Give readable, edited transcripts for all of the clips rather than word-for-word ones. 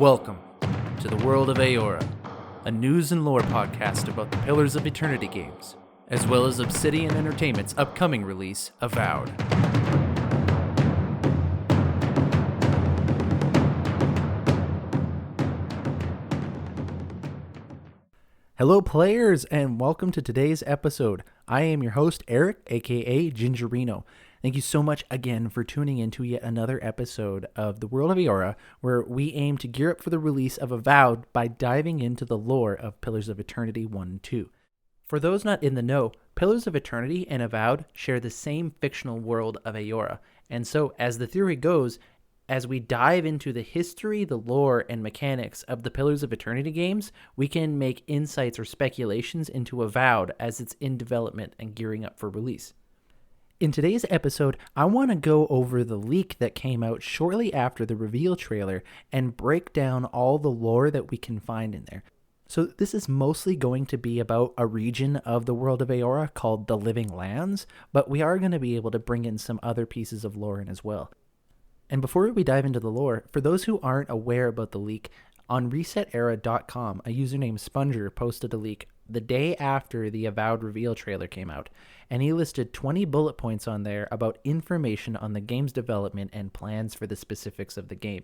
Welcome to the world of Aora, a news and lore podcast about the Pillars of Eternity games, as well as Obsidian Entertainment's upcoming release, Avowed. Hello players, and welcome to today's episode. I am your host, Eric, aka Gingerino. Thank you so much again for tuning in to yet another episode of The World of Aora, where we aim to gear up for the release of Avowed by diving into the lore of Pillars of Eternity 1 and 2. For those not in the know, Pillars of Eternity and Avowed share the same fictional world of Aora, and so, as the theory goes, as we dive into the history, the lore, and mechanics of the Pillars of Eternity games, we can make insights or speculations into Avowed as it's in development and gearing up for release. In today's episode, I want to go over the leak that came out shortly after the reveal trailer and break down all the lore that we can find in there. So this is mostly going to be about a region of the world of Aora called the Living Lands, but we are going to be able to bring in some other pieces of lore in as well. And before we dive into the lore, for those who aren't aware about the leak, on resetera.com, a user named Sponger posted a leak the day after the Avowed reveal trailer came out, and he listed 20 bullet points on there about information on the game's development and plans for the specifics of the game.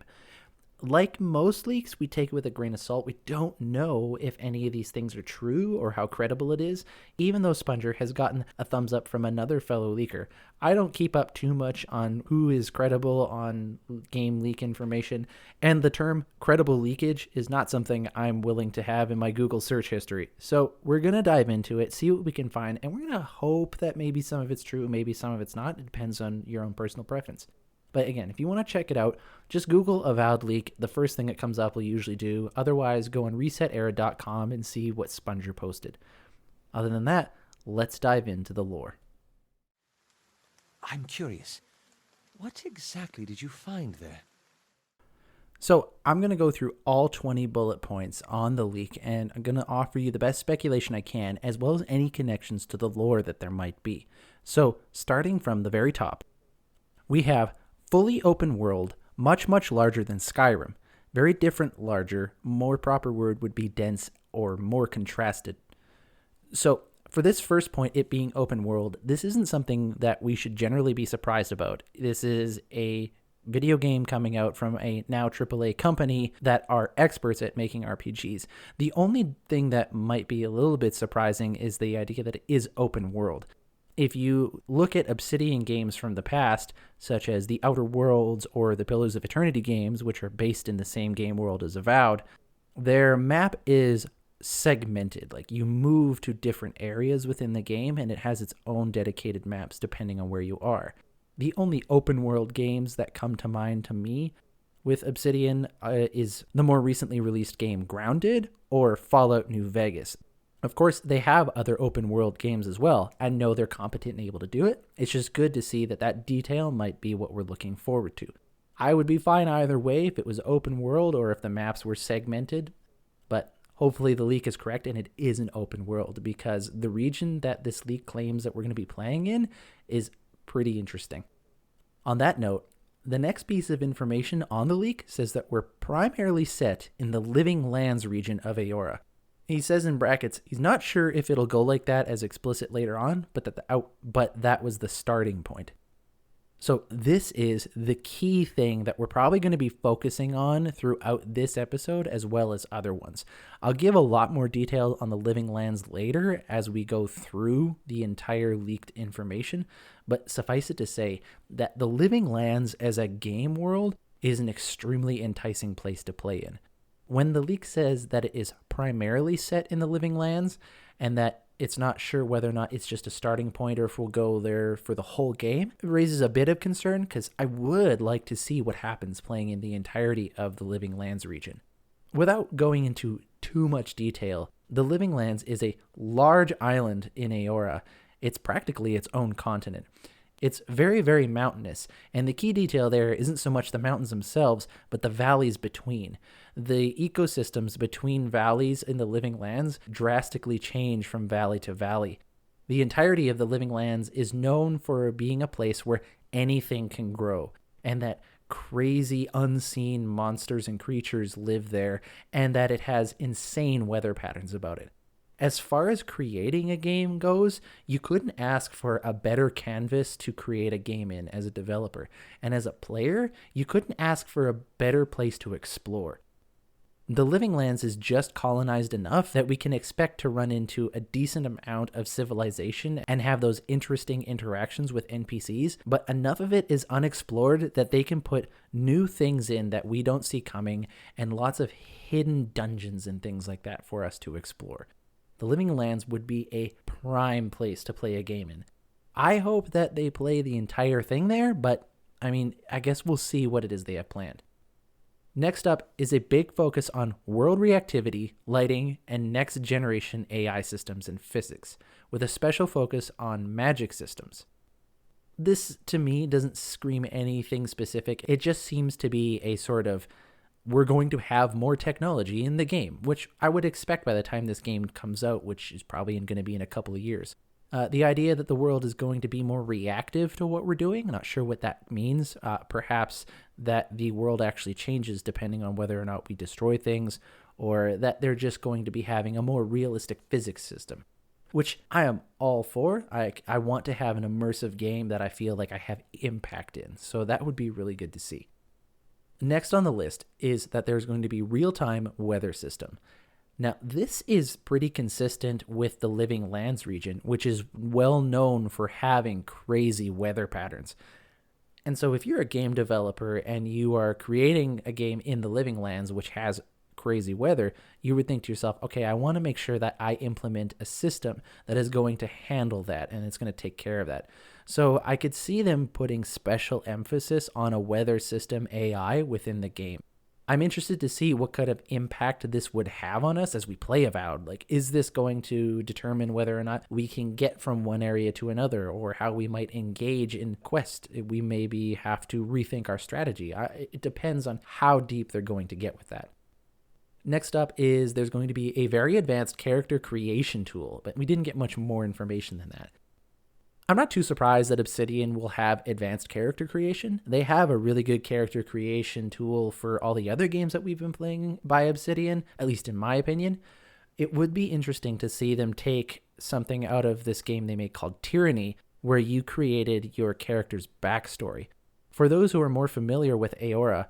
Like most leaks, we take it with a grain of salt. We don't know if any of these things are true or how credible it is, even though Sponger has gotten a thumbs up from another fellow leaker. I don't keep up too much on who is credible on game leak information, and the term credible leakage is not something I'm willing to have in my Google search history. So we're going to dive into it, see what we can find, and we're going to hope that maybe some of it's true, maybe some of it's not. It depends on your own personal preference. But again, if you want to check it out, just Google Avowed leak. The first thing that comes up will usually do. Otherwise, go on resetera.com and see what Sponger posted. Other than that, let's dive into the lore. I'm curious. What exactly did you find there? So I'm going to go through all 20 bullet points on the leak, and I'm going to offer you the best speculation I can, as well as any connections to the lore that there might be. So starting from the very top, we have fully open world, much larger than Skyrim. Very different, larger. More proper word would be dense or more contrasted. So for this first point, it being open world, this isn't something that we should generally be surprised about. This is a video game coming out from a now AAA company that are experts at making RPGs. The only thing that might be a little bit surprising is the idea that it is open world. If you look at Obsidian games from the past, such as the Outer Worlds or the Pillars of Eternity games, which are based in the same game world as Avowed, their map is segmented. Like, you move to different areas within the game, and it has its own dedicated maps depending on where you are. The only open world games that come to mind to me with Obsidian is the more recently released game Grounded or Fallout New Vegas. Of course, they have other open world games as well. I know they're competent and able to do it. It's just good to see that detail might be what we're looking forward to. I would be fine either way if it was open world or if the maps were segmented, but hopefully the leak is correct and it is an open world, because the region that this leak claims that we're going to be playing in is pretty interesting. On that note, the next piece of information on the leak says that we're primarily set in the Living Lands region of Aora. He says in brackets, he's not sure if it'll go like that as explicit later on, but that was the starting point. So this is the key thing that we're probably going to be focusing on throughout this episode as well as other ones. I'll give a lot more detail on the Living Lands later as we go through the entire leaked information, but suffice it to say that the Living Lands as a game world is an extremely enticing place to play in. When the leak says that it is primarily set in the Living Lands and that it's not sure whether or not it's just a starting point or if we'll go there for the whole game, it raises a bit of concern because I would like to see what happens playing in the entirety of the Living Lands region. Without going into too much detail, the Living Lands is a large island in Aora. It's practically its own continent. It's very mountainous, and the key detail there isn't so much the mountains themselves, but the valleys between. The ecosystems between valleys in the Living Lands drastically change from valley to valley. The entirety of the Living Lands is known for being a place where anything can grow, and that crazy unseen monsters and creatures live there, and that it has insane weather patterns about it. As far as creating a game goes, you couldn't ask for a better canvas to create a game in as a developer. And as a player, you couldn't ask for a better place to explore. The Living Lands is just colonized enough that we can expect to run into a decent amount of civilization and have those interesting interactions with NPCs, but enough of it is unexplored that they can put new things in that we don't see coming and lots of hidden dungeons and things like that for us to explore. The Living Lands would be a prime place to play a game in. I hope that they play the entire thing there, but I guess we'll see what it is they have planned. Next up is a big focus on world reactivity, lighting, and next generation AI systems and physics, with a special focus on magic systems. This, to me, doesn't scream anything specific. It just seems to be a sort of, we're going to have more technology in the game, which I would expect by the time this game comes out, which is probably going to be in a couple of years. The idea that the world is going to be more reactive to what we're doing, I'm not sure what that means. Perhaps that the world actually changes depending on whether or not we destroy things, or that they're just going to be having a more realistic physics system, which I am all for. I want to have an immersive game that I feel like I have impact in, so that would be really good to see. Next on the list is that there's going to be real-time weather system. Now, this is pretty consistent with the Living Lands region, which is well known for having crazy weather patterns. And so if you're a game developer and you are creating a game in the Living Lands, which has crazy weather, you would think to yourself, okay, I want to make sure that I implement a system that is going to handle that and it's going to take care of that. So I could see them putting special emphasis on a weather system AI within the game. I'm interested to see what kind of impact this would have on us as we play Avowed. Like, is this going to determine whether or not we can get from one area to another, or how we might engage in quest? We maybe have to rethink our strategy. It depends on how deep they're going to get with that. Next up is there's going to be a very advanced character creation tool, but we didn't get much more information than that. I'm not too surprised that Obsidian will have advanced character creation. They have a really good character creation tool for all the other games that we've been playing by Obsidian, at least in my opinion. It would be interesting to see them take something out of this game they made called Tyranny, where you created your character's backstory. For those who are more familiar with Aora,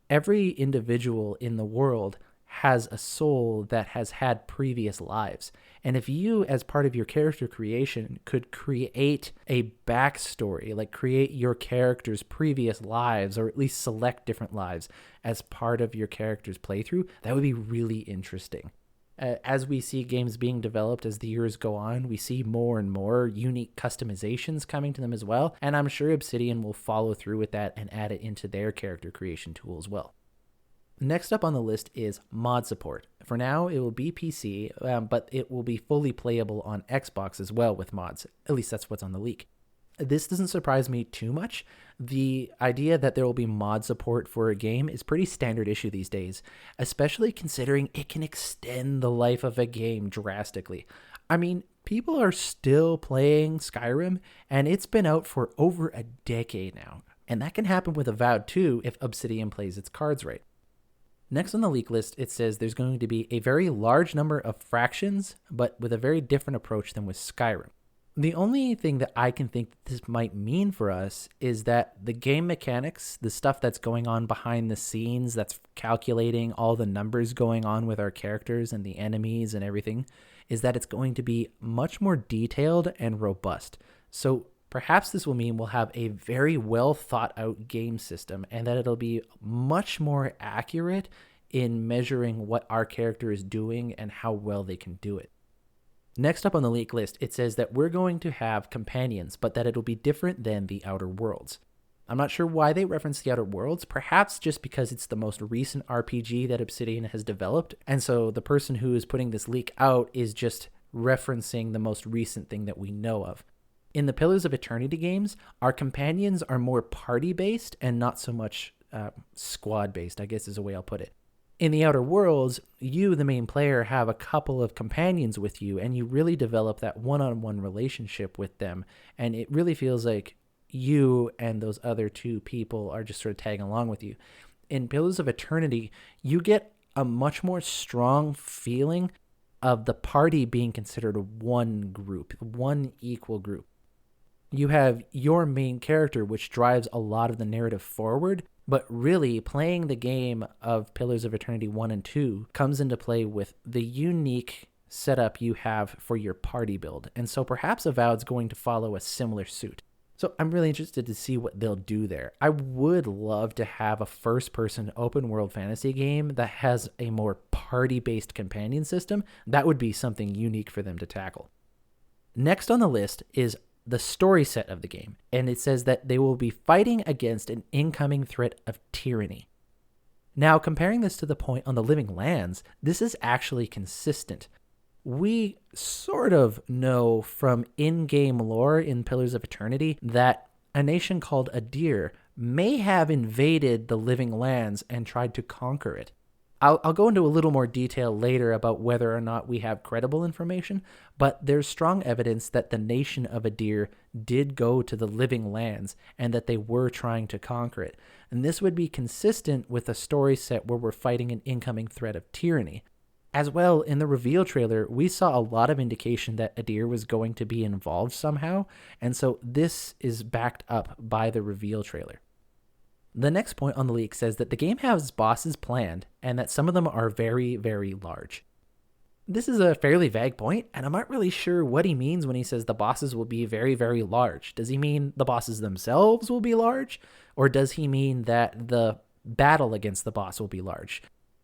every individual in the world has a soul that has had previous lives. And if you, as part of your character creation, could create a backstory, like create your character's previous lives, or at least select different lives as part of your character's playthrough, that would be really interesting. As we see games being developed as the years go on, we see more and more unique customizations coming to them as well. And I'm sure Obsidian will follow through with that and add it into their character creation tool as well. Next up on the list is mod support. For now, it will be PC, but it will be fully playable on Xbox as well with mods. At least that's what's on the leak. This doesn't surprise me too much. The idea that there will be mod support for a game is pretty standard issue these days, especially considering it can extend the life of a game drastically. I mean, people are still playing Skyrim, and it's been out for over a decade now. And that can happen with Avowed too if Obsidian plays its cards right. Next on the leak list, it says there's going to be a very large number of fractions, but with a very different approach than with Skyrim. The only thing that I can think that this might mean for us is that the game mechanics, the stuff that's going on behind the scenes, that's calculating all the numbers going on with our characters and the enemies and everything, is that it's going to be much more detailed and robust. So perhaps this will mean we'll have a very well thought out game system, and that it'll be much more accurate in measuring what our character is doing and how well they can do it. Next up on the leak list, it says that we're going to have companions, but that it'll be different than the Outer Worlds. I'm not sure why they reference the Outer Worlds, perhaps just because it's the most recent RPG that Obsidian has developed, and so the person who is putting this leak out is just referencing the most recent thing that we know of. In the Pillars of Eternity games, our companions are more party-based and not so much squad-based, I guess is a way I'll put it. In the Outer Worlds, you, the main player, have a couple of companions with you, and you really develop that one-on-one relationship with them, and it really feels like you and those other two people are just sort of tagging along with you. In Pillars of Eternity, you get a much more strong feeling of the party being considered one group, one equal group. You have your main character, which drives a lot of the narrative forward, but really playing the game of Pillars of Eternity 1 and 2 comes into play with the unique setup you have for your party build. And so perhaps Avowed's going to follow a similar suit. So I'm really interested to see what they'll do there. I would love to have a first-person open-world fantasy game that has a more party-based companion system. That would be something unique for them to tackle. Next on the list is the story set of the game, and it says that they will be fighting against an incoming threat of tyranny. Now, comparing this to the point on the Living Lands, this is actually consistent. We sort of know from in-game lore in Pillars of Eternity that a nation called Adir may have invaded the Living Lands and tried to conquer it. I'll go into a little more detail later about whether or not we have credible information, but there's strong evidence that the nation of Adir did go to the Living Lands and that they were trying to conquer it. And this would be consistent with a story set where we're fighting an incoming threat of tyranny. As well, in the reveal trailer, we saw a lot of indication that Adir was going to be involved somehow, and so this is backed up by the reveal trailer. The next point on the leak says that the game has bosses planned, and that some of them are very, very large. This is a fairly vague point, and I'm not really sure what he means when he says the bosses will be very, very large. Does he mean the bosses themselves will be large, or does he mean that the battle against the boss will be large?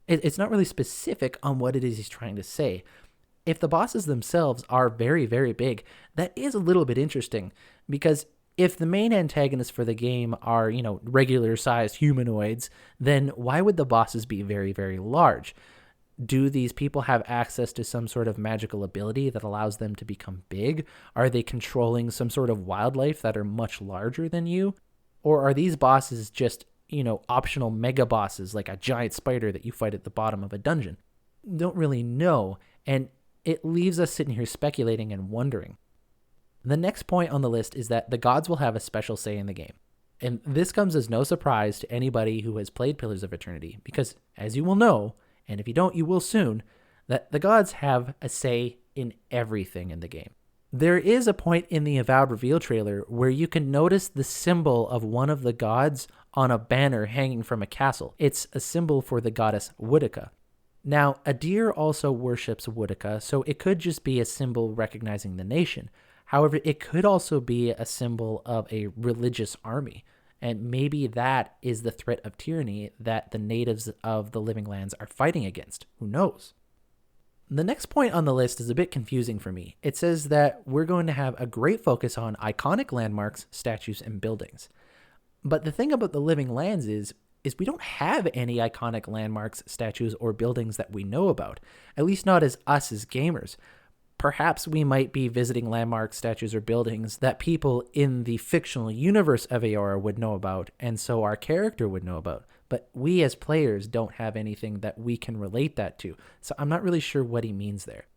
It's not really specific on what it is he's trying to say. If the bosses themselves are very, very big, that is a little bit interesting, because if the main antagonists for the game are, regular-sized humanoids, then why would the bosses be very, very large? Do these people have access to some sort of magical ability that allows them to become big? Are they controlling some sort of wildlife that are much larger than you? Or are these bosses just, optional mega bosses like a giant spider that you fight at the bottom of a dungeon? Don't really know, and it leaves us sitting here speculating and wondering. The next point on the list is that the gods will have a special say in the game. And this comes as no surprise to anybody who has played Pillars of Eternity, because as you will know, and if you don't, you will soon, that the gods have a say in everything in the game. There is a point in the Avowed reveal trailer where you can notice the symbol of one of the gods on a banner hanging from a castle. It's a symbol for the goddess Woodica. Now, Adir also worships Woodica, so it could just be a symbol recognizing the nation. However, it could also be a symbol of a religious army, and maybe that is the threat of tyranny that the natives of the Living Lands are fighting against. Who knows? The next point on the list is a bit confusing for me. It says that we're going to have a great focus on iconic landmarks, statues, and buildings. But the thing about the Living Lands is we don't have any iconic landmarks, statues, or buildings that we know about, at least not as us as gamers. Perhaps we might be visiting landmarks, statues, or buildings that people in the fictional universe of Aora would know about, and so our character would know about. But we as players don't have anything that we can relate that to, so I'm not really sure what he means there.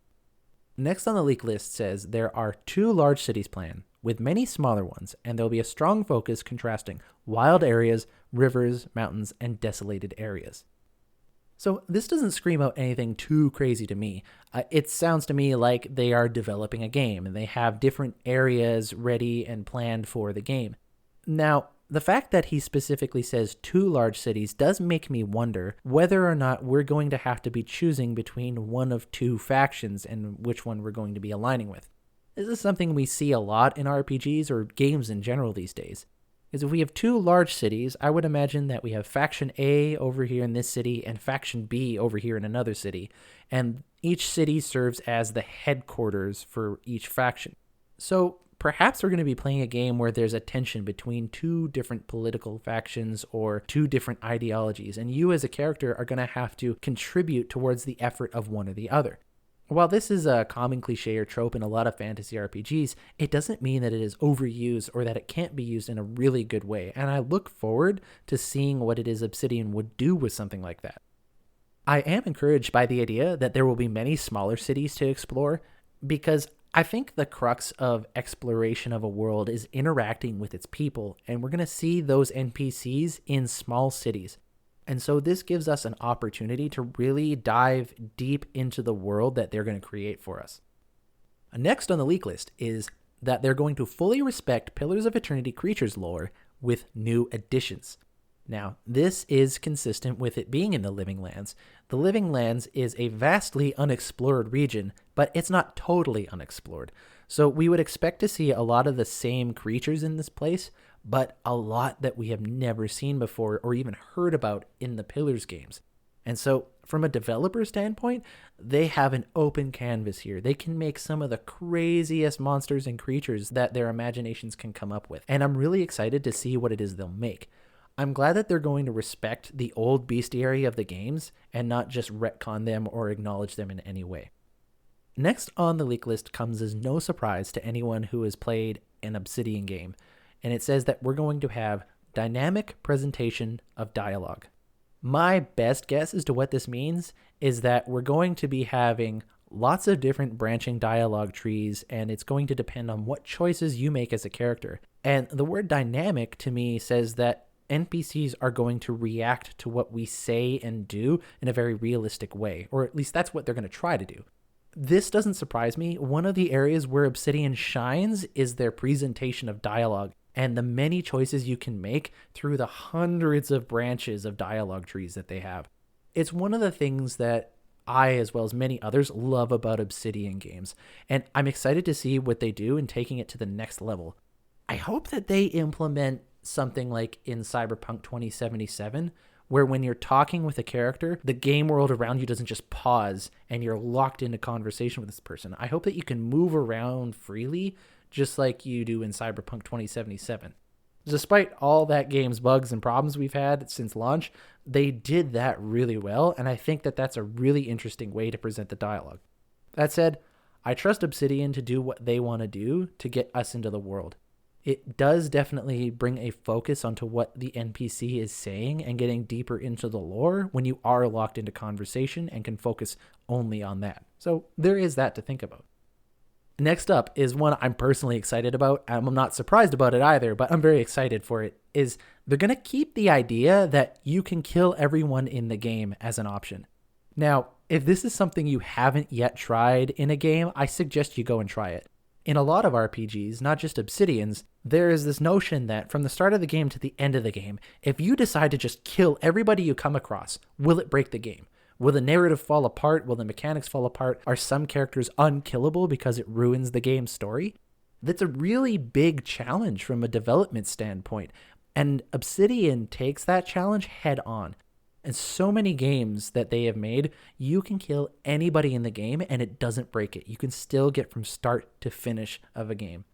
Next on the leak list says there are 2 large cities planned, with many smaller ones, and there'll be a strong focus contrasting wild areas, rivers, mountains, and desolated areas. So this doesn't scream out anything too crazy to me. It sounds to me like they are developing a game and they have different areas ready and planned for the game. Now, the fact that he specifically says 2 large cities does make me wonder whether or not we're going to have to be choosing between one of 2 factions and which one we're going to be aligning with. This is something we see a lot in RPGs or games in general these days. Because if we have 2 large cities, I would imagine that we have Faction A over here in this city and Faction B over here in another city, and each city serves as the headquarters for each faction. So perhaps we're going to be playing a game where there's a tension between 2 different political factions or 2 different ideologies, and you as a character are going to have to contribute towards the effort of one or the other. While this is a common cliche or trope in a lot of fantasy RPGs, it doesn't mean that it is overused or that it can't be used in a really good way, and I look forward to seeing what it is Obsidian would do with something like that. I am encouraged by the idea that there will be many smaller cities to explore, because I think the crux of exploration of a world is interacting with its people, and we're going to see those NPCs in small cities. And so this gives us an opportunity to really dive deep into the world that they're going to create for us. Next on the leak list is that they're going to fully respect Pillars of Eternity creatures lore with new additions. Now, this is consistent with it being in the Living Lands. The Living Lands is a vastly unexplored region, but it's not totally unexplored. So we would expect to see a lot of the same creatures in this place, but a lot that we have never seen before or even heard about in the Pillars games. And so from a developer standpoint, they have an open canvas here. They can make some of the craziest monsters and creatures that their imaginations can come up with. And I'm really excited to see what it is they'll make. I'm glad that they're going to respect the old bestiary of the games and not just retcon them or acknowledge them in any way. Next on the leak list comes as no surprise to anyone who has played an Obsidian game, and it says that we're going to have dynamic presentation of dialogue. My best guess as to what this means is that we're going to be having lots of different branching dialogue trees, and it's going to depend on what choices you make as a character. And the word dynamic to me says that NPCs are going to react to what we say and do in a very realistic way, or at least that's what they're going to try to do. This doesn't surprise me. One of the areas where Obsidian shines is their presentation of dialogue and the many choices you can make through the hundreds of branches of dialogue trees that they have. It's one of the things that I, as well as many others, love about Obsidian games, and I'm excited to see what they do in taking it to the next level. I hope that they implement something like in Cyberpunk 2077, where when you're talking with a character, the game world around you doesn't just pause and you're locked into conversation with this person. I hope that you can move around freely, just like you do in Cyberpunk 2077. Despite all that game's bugs and problems we've had since launch, they did that really well, and I think that that's a really interesting way to present the dialogue. That said, I trust Obsidian to do what they want to do to get us into the world. It does definitely bring a focus onto what the NPC is saying and getting deeper into the lore when you are locked into conversation and can focus only on that. So there is that to think about. Next up is one I'm personally excited about. I'm not surprised about it either, but I'm very excited for it, is they're going to keep the idea that you can kill everyone in the game as an option. Now, if this is something you haven't yet tried in a game, I suggest you go and try it. In a lot of RPGs, not just Obsidian's, there is this notion that from the start of the game to the end of the game, if you decide to just kill everybody you come across, will it break the game? Will the narrative fall apart? Will the mechanics fall apart? Are some characters unkillable because it ruins the game's story? That's a really big challenge from a development standpoint, and Obsidian takes that challenge head on. And so many games that they have made, you can kill anybody in the game and it doesn't break it. You can still get from start to finish of a game.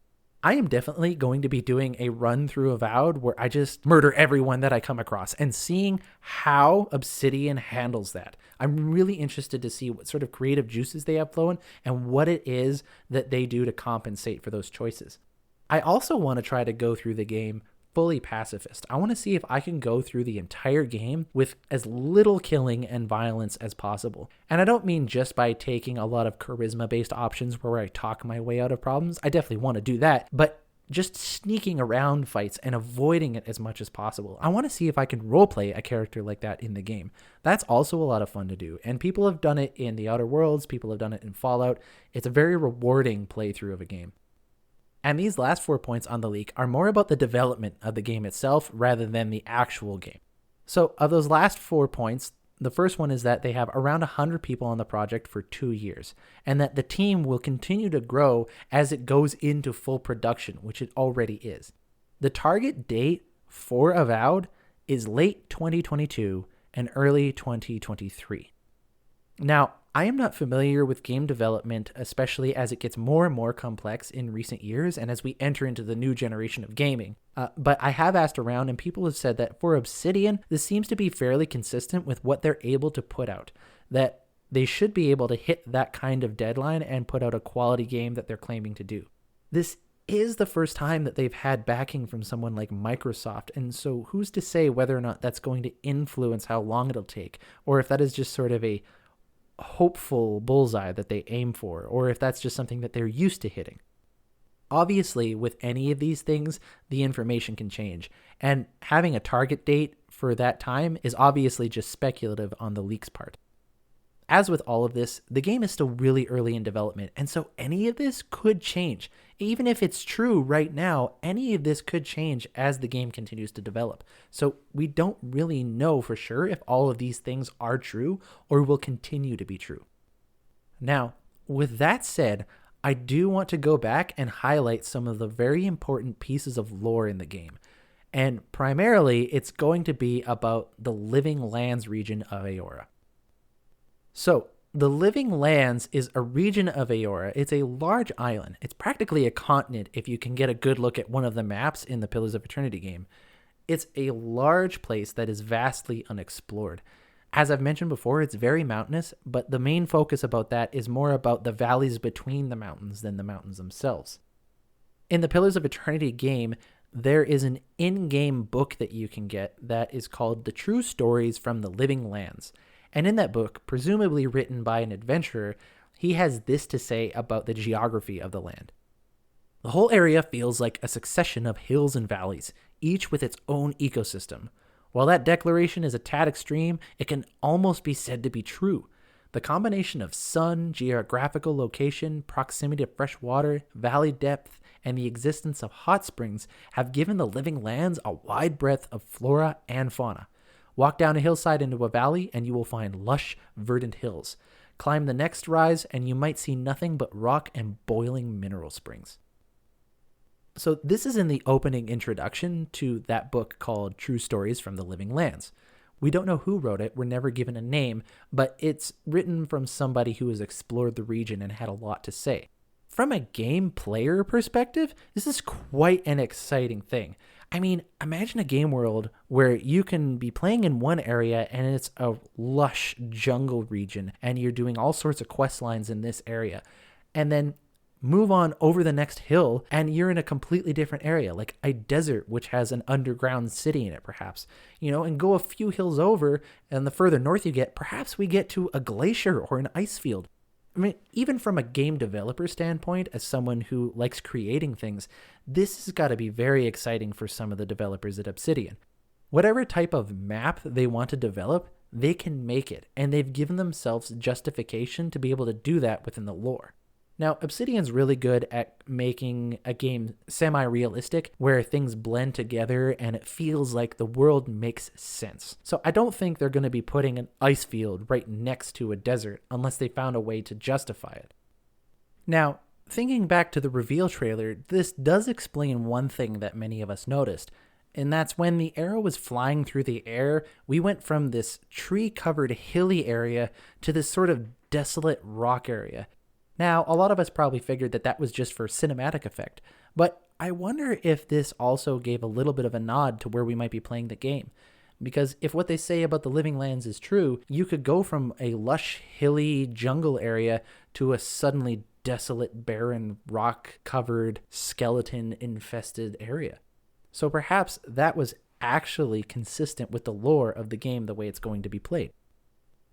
I am definitely going to be doing a run through Avowed where I just murder everyone that I come across and seeing how Obsidian handles that. I'm really interested to see what sort of creative juices they have flowing and what it is that they do to compensate for those choices. I also want to try to go through the game fully pacifist. I want to see if I can go through the entire game with as little killing and violence as possible. And I don't mean just by taking a lot of charisma-based options where I talk my way out of problems. I definitely want to do that, but just sneaking around fights and avoiding it as much as possible. I want to see if I can roleplay a character like that in the game. That's also a lot of fun to do, and people have done it in the Outer Worlds, people have done it in Fallout. It's a very rewarding playthrough of a game. And these last 4 points on the leak are more about the development of the game itself rather than the actual game. So of those last 4 points, the first one is that they have around 100 people on the project for 2 years, and that the team will continue to grow as it goes into full production, which it already is. The target date for Avowed is late 2022 and early 2023. Now, I am not familiar with game development, especially as it gets more and more complex in recent years and as we enter into the new generation of gaming. But I have asked around and people have said that for Obsidian, this seems to be fairly consistent with what they're able to put out, that they should be able to hit that kind of deadline and put out a quality game that they're claiming to do. This is the first time that they've had backing from someone like Microsoft, and so who's to say whether or not that's going to influence how long it'll take, or if that is just sort of a hopeful bullseye that they aim for, or if that's just something that they're used to hitting. Obviously, with any of these things, the information can change, and having a target date for that time is obviously just speculative on the leak's part. As with all of this, the game is still really early in development, and so any of this could change. Even if it's true right now, any of this could change as the game continues to develop. So we don't really know for sure if all of these things are true or will continue to be true. Now, with that said, I do want to go back and highlight some of the very important pieces of lore in the game. And primarily, it's going to be about the Living Lands region of Aora. So, the Living Lands is a region of Aora. It's a large island. It's practically a continent if you can get a good look at one of the maps in the Pillars of Eternity game. It's a large place that is vastly unexplored. As I've mentioned before, it's very mountainous, but the main focus about that is more about the valleys between the mountains than the mountains themselves. In the Pillars of Eternity game, there is an in-game book that you can get that is called The True Stories from the Living Lands. And in that book, presumably written by an adventurer, he has this to say about the geography of the land. The whole area feels like a succession of hills and valleys, each with its own ecosystem. While that declaration is a tad extreme, it can almost be said to be true. The combination of sun, geographical location, proximity to fresh water, valley depth, and the existence of hot springs have given the Living Lands a wide breadth of flora and fauna. Walk down a hillside into a valley and you will find lush, verdant hills. Climb the next rise and you might see nothing but rock and boiling mineral springs. So this is in the opening introduction to that book called True Stories from the Living Lands. We don't know who wrote it, we're never given a name, but it's written from somebody who has explored the region and had a lot to say. From a game player perspective, this is quite an exciting thing. I mean, imagine a game world where you can be playing in one area and it's a lush jungle region and you're doing all sorts of quest lines in this area. And then move on over the next hill and you're in a completely different area, like a desert which has an underground city in it perhaps, and go a few hills over and the further north you get, perhaps we get to a glacier or an ice field. I mean, even from a game developer standpoint, as someone who likes creating things, this has got to be very exciting for some of the developers at Obsidian. Whatever type of map they want to develop, they can make it, and they've given themselves justification to be able to do that within the lore. Now, Obsidian's really good at making a game semi-realistic, where things blend together and it feels like the world makes sense. So I don't think they're going to be putting an ice field right next to a desert unless they found a way to justify it. Now, thinking back to the reveal trailer, this does explain one thing that many of us noticed, and that's when the arrow was flying through the air, we went from this tree-covered hilly area to this sort of desolate rock area. Now, a lot of us probably figured that that was just for cinematic effect, but I wonder if this also gave a little bit of a nod to where we might be playing the game. Because if what they say about the Living Lands is true, you could go from a lush, hilly jungle area to a suddenly desolate, barren, rock-covered, skeleton-infested area. So perhaps that was actually consistent with the lore of the game the way it's going to be played.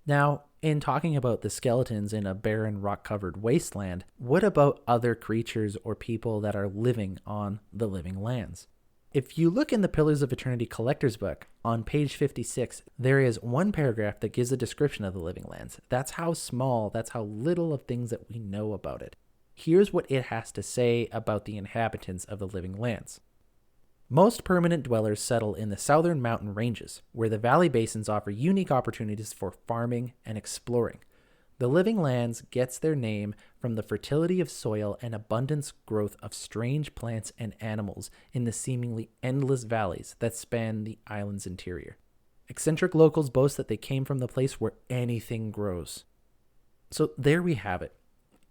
Now, in talking about the skeletons in a barren, rock-covered wasteland, what about other creatures or people that are living on the Living Lands? If you look in the Pillars of Eternity Collector's Book, on page 56, there is one paragraph that gives a description of the Living Lands. That's how small, that's how little of things that we know about it. Here's what it has to say about the inhabitants of the Living Lands. Most permanent dwellers settle in the southern mountain ranges, where the valley basins offer unique opportunities for farming and exploring. The Living Lands gets their name from the fertility of soil and abundance growth of strange plants and animals in the seemingly endless valleys that span the island's interior. Eccentric locals boast that they came from the place where anything grows. So there we have it.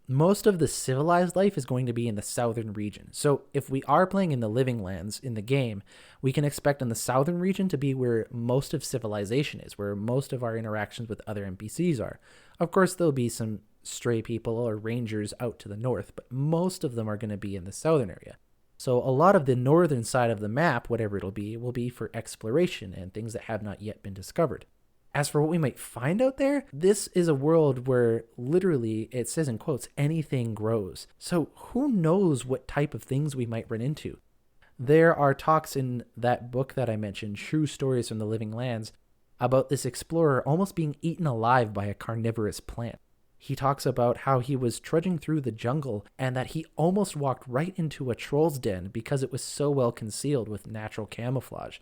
Most of the civilized life is going to be in the southern region. So if we are playing in the Living Lands in the game, we can expect in the southern region to be where most of civilization is, where most of our interactions with other NPCs are. Of course, there'll be some stray people or rangers out to the north, but most of them are going to be in the southern area. So a lot of the northern side of the map, whatever it'll be, will be for exploration and things that have not yet been discovered. As for what we might find out there, this is a world where literally it says in quotes, anything grows. So who knows what type of things we might run into? There are talks in that book that I mentioned, True Stories from the Living Lands, about this explorer almost being eaten alive by a carnivorous plant. He talks about how he was trudging through the jungle and that he almost walked right into a troll's den because it was so well concealed with natural camouflage.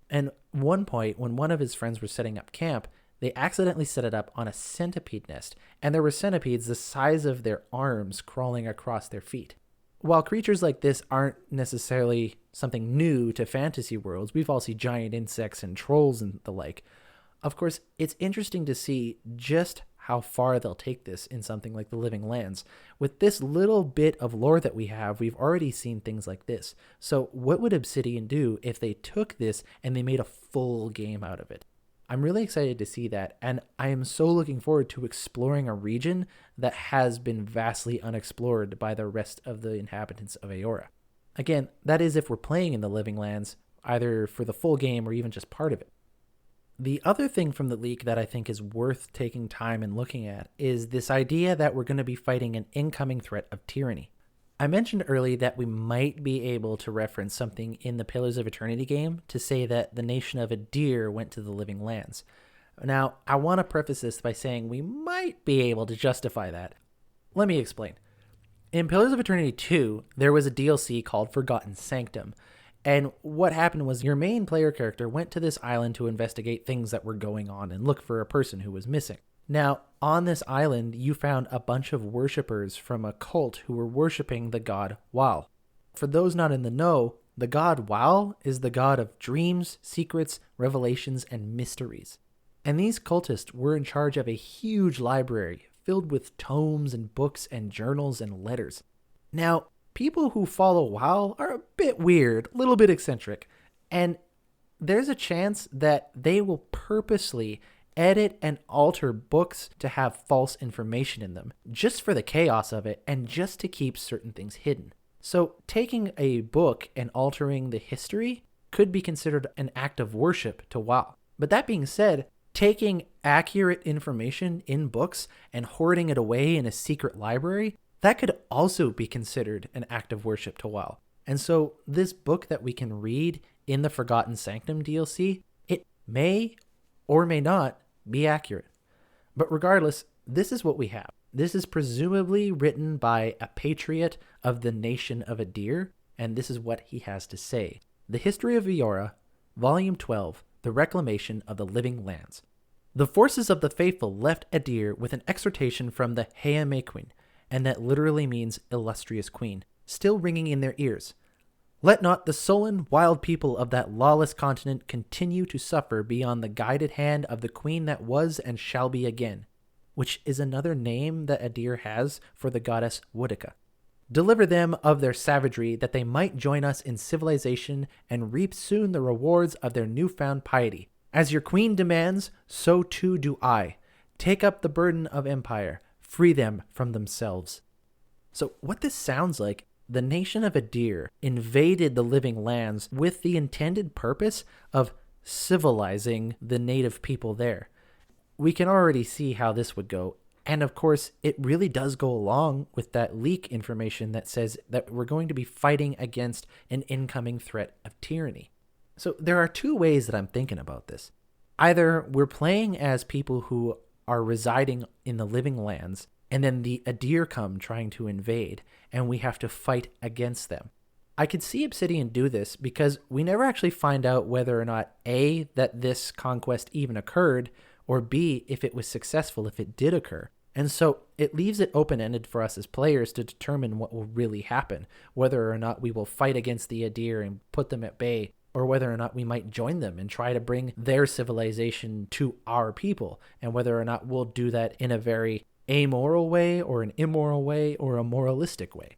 And one point, when one of his friends were setting up camp, they accidentally set it up on a centipede nest, and there were centipedes the size of their arms crawling across their feet. While creatures like this aren't necessarily something new to fantasy worlds, we've all seen giant insects and trolls and the like. Of course, it's interesting to see just how far they'll take this in something like the Living Lands. With this little bit of lore that we have, we've already seen things like this. So what would Obsidian do if they took this and they made a full game out of it? I'm really excited to see that, and I am so looking forward to exploring a region that has been vastly unexplored by the rest of the inhabitants of Eora. Again, that is if we're playing in the Living Lands, either for the full game or even just part of it. The other thing from the leak that I think is worth taking time and looking at is this idea that we're going to be fighting an incoming threat of tyranny. I mentioned earlier that we might be able to reference something in the Pillars of Eternity game to say that the nation of Adir went to the Living Lands. Now, I want to preface this by saying we might be able to justify that. Let me explain. In Pillars of Eternity 2, there was a DLC called Forgotten Sanctum. And what happened was your main player character went to this island to investigate things that were going on and look for a person who was missing. Now, on this island, you found a bunch of worshippers from a cult who were worshiping the god Wal. For those not in the know, the god Wal is the god of dreams, secrets, revelations, and mysteries. And these cultists were in charge of a huge library filled with tomes and books and journals and letters. Now, people who follow WoW are a bit weird, a little bit eccentric, and there's a chance that they will purposely edit and alter books to have false information in them, just for the chaos of it and just to keep certain things hidden. So taking a book and altering the history could be considered an act of worship to WoW. But that being said, taking accurate information in books and hoarding it away in a secret library, that could also be considered an act of worship to WoW. And so this book that we can read in the Forgotten Sanctum DLC, it may or may not be accurate. But regardless, this is what we have. This is presumably written by a patriot of the nation of Adir, and this is what he has to say. The History of Eora, Volume 12, The Reclamation of the Living Lands. The forces of the faithful left Adir with an exhortation from the Heamequin, and that literally means illustrious queen, still ringing in their ears. Let not the sullen, wild people of that lawless continent continue to suffer beyond the guided hand of the queen that was and shall be again, which is another name that Adir has for the goddess Woodica. Deliver them of their savagery, that they might join us in civilization and reap soon the rewards of their newfound piety. As your queen demands, so too do I. Take up the burden of empire. Free them from themselves. So what this sounds like, the nation of Adir invaded the Living Lands with the intended purpose of civilizing the native people there. We can already see how this would go. And of course, it really does go along with that leak information that says that we're going to be fighting against an incoming threat of tyranny. So there are two ways that I'm thinking about this. Either we're playing as people who are residing in the Living Lands, and then the Adir come trying to invade, and we have to fight against them. I could see Obsidian do this because we never actually find out whether or not A, that this conquest even occurred, or B, if it was successful, if it did occur. And so it leaves it open-ended for us as players to determine what will really happen, whether or not we will fight against the Adir and put them at bay, or whether or not we might join them and try to bring their civilization to our people, and whether or not we'll do that in a very amoral way or an immoral way or a moralistic way.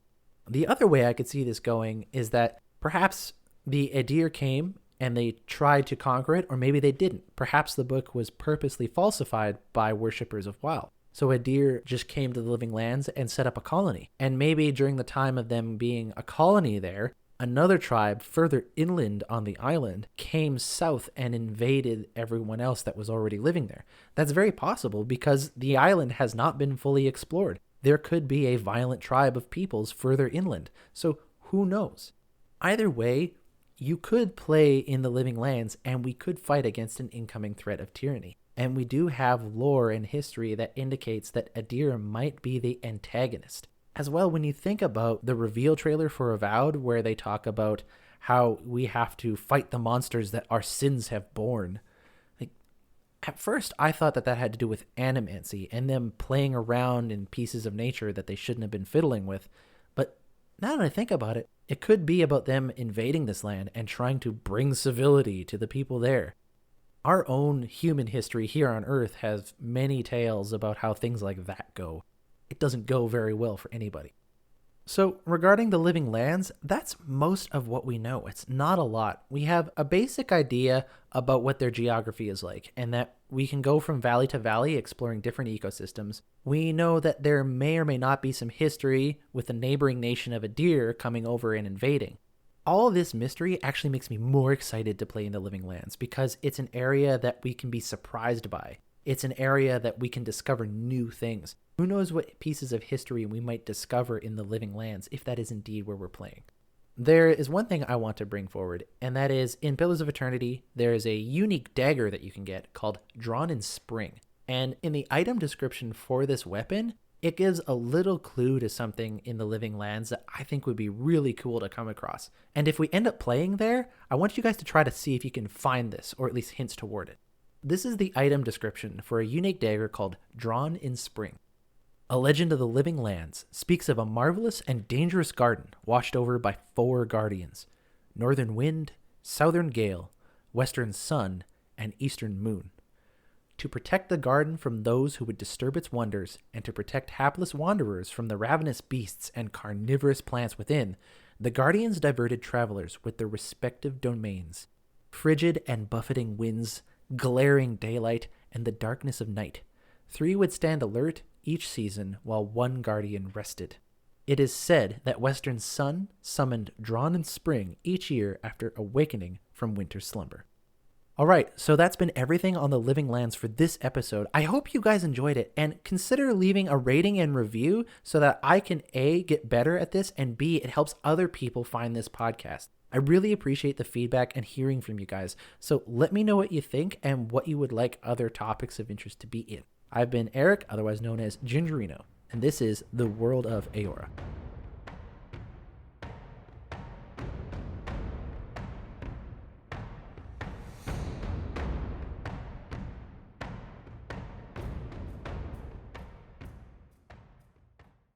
The other way I could see this going is that perhaps the Adir came and they tried to conquer it, or maybe they didn't. Perhaps the book was purposely falsified by worshippers of WoW. So Adir just came to the Living Lands and set up a colony. And maybe during the time of them being a colony there, Another tribe further inland on the island came south and invaded everyone else that was already living there. That's very possible because the island has not been fully explored. There could be a violent tribe of peoples further inland. So who knows? Either way, you could play in the Living Lands and we could fight against an incoming threat of tyranny. And we do have lore and history that indicates that Adir might be the antagonist. As well, when you think about the reveal trailer for Avowed, where they talk about how we have to fight the monsters that our sins have borne, like, at first I thought that had to do with animancy and them playing around in pieces of nature that they shouldn't have been fiddling with. But now that I think about it, it could be about them invading this land and trying to bring civility to the people there. Our own human history here on Earth has many tales about how things like that go. It doesn't go very well for anybody. So regarding the Living Lands, that's most of what we know. It's not a lot. We have a basic idea about what their geography is like, and that we can go from valley to valley exploring different ecosystems. We know that there may or may not be some history with the neighboring nation of Adir coming over and invading. All of this mystery actually makes me more excited to play in the Living Lands because it's an area that we can be surprised by. It's an area that we can discover new things. Who knows what pieces of history we might discover in the Living Lands if that is indeed where we're playing. There is one thing I want to bring forward, and that is in Pillars of Eternity, there is a unique dagger that you can get called Drawn in Spring. And in the item description for this weapon, it gives a little clue to something in the Living Lands that I think would be really cool to come across. And if we end up playing there, I want you guys to try to see if you can find this, or at least hints toward it. This is the item description for a unique dagger called Drawn in Spring. A legend of the Living Lands speaks of a marvelous and dangerous garden watched over by 4 guardians: Northern Wind, Southern Gale, Western Sun, and Eastern Moon. To protect the garden from those who would disturb its wonders, and to protect hapless wanderers from the ravenous beasts and carnivorous plants within, the guardians diverted travelers with their respective domains. Frigid and buffeting winds, glaring daylight, and the darkness of night. 3 would stand alert each season while 1 guardian rested. It is said that Western Sun summoned Drawn in Spring each year after awakening from winter slumber. Alright, so that's been everything on the Living Lands for this episode. I hope you guys enjoyed it, and consider leaving a rating and review so that I can A, get better at this, and B, it helps other people find this podcast. I really appreciate the feedback and hearing from you guys, so let me know what you think and what you would like other topics of interest to be in. I've been Eric, otherwise known as Gingerino, and this is The World of Aora.